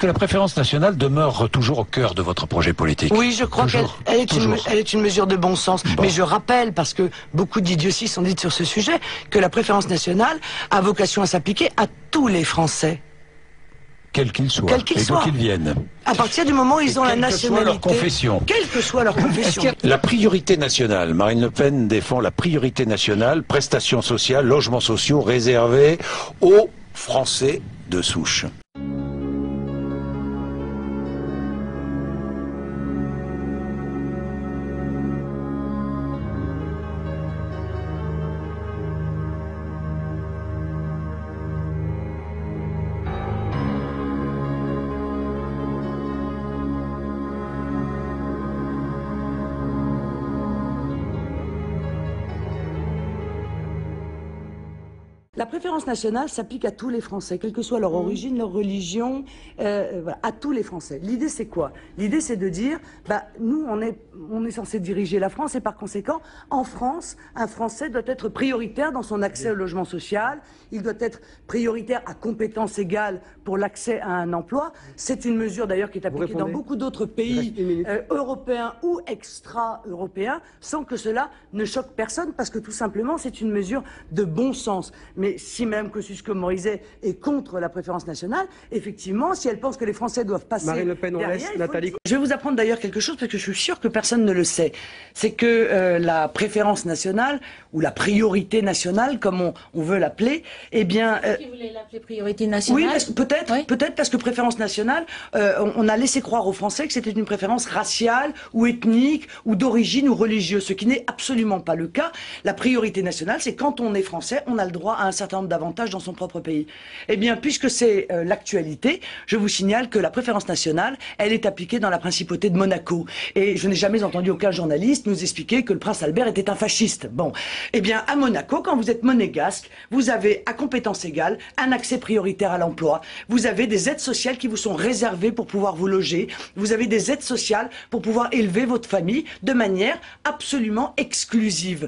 que la préférence nationale demeure toujours au cœur de votre projet politique? Oui, je crois qu'elle est une mesure de bon sens. Bon. Mais je rappelle, parce que beaucoup d'idioties sont dites sur ce sujet, que la préférence nationale a vocation à s'appliquer à tous les Français. Quel qu'il soit, Quel qu'il et d'où soit. qu'ils viennent. À partir du moment où ils ont la nationalité. Quelle que soit leur confession. Quelle que soit leur confession. La priorité nationale. Marine Le Pen défend la priorité nationale, prestations sociales, logements sociaux réservés aux Français de souche. La préférence nationale s'applique à tous les Français, quelle que soit leur origine, leur religion, voilà, à tous les Français. L'idée, c'est quoi? L'idée, c'est de dire, nous, on est censé diriger la France, et par conséquent, en France, un Français doit être prioritaire dans son accès au logement social, il doit être prioritaire à compétences égales pour l'accès à un emploi. C'est une mesure, d'ailleurs, qui est appliquée dans beaucoup d'autres pays européens ou extra-européens, sans que cela ne choque personne, parce que tout simplement, c'est une mesure de bon sens. Mais si Mme Kosciusko-Morizet est contre la préférence nationale, effectivement, si elle pense que les Français doivent passer Marine Le Pen, on derrière, laisse Nathalie. je vais vous apprendre d'ailleurs quelque chose, parce que je suis sûr que personne ne le sait. C'est que la préférence nationale, ou la priorité nationale, comme on veut l'appeler, eh bien... Qui voulait l'appeler priorité nationale? Oui, peut-être parce que préférence nationale, on a laissé croire aux Français que c'était une préférence raciale, ou ethnique, ou d'origine, ou religieuse, ce qui n'est absolument pas le cas. La priorité nationale, c'est quand on est Français, on a le droit à un certain nombre d'avantages dans son propre pays. Eh bien, puisque c'est l'actualité, je vous signale que la préférence nationale, elle est appliquée dans la principauté de Monaco. Et je n'ai jamais entendu aucun journaliste nous expliquer que le prince Albert était un fasciste. Bon, eh bien, à Monaco, quand vous êtes monégasque, vous avez, à compétences égales, un accès prioritaire à l'emploi. Vous avez des aides sociales qui vous sont réservées pour pouvoir vous loger. Vous avez des aides sociales pour pouvoir élever votre famille de manière absolument exclusive.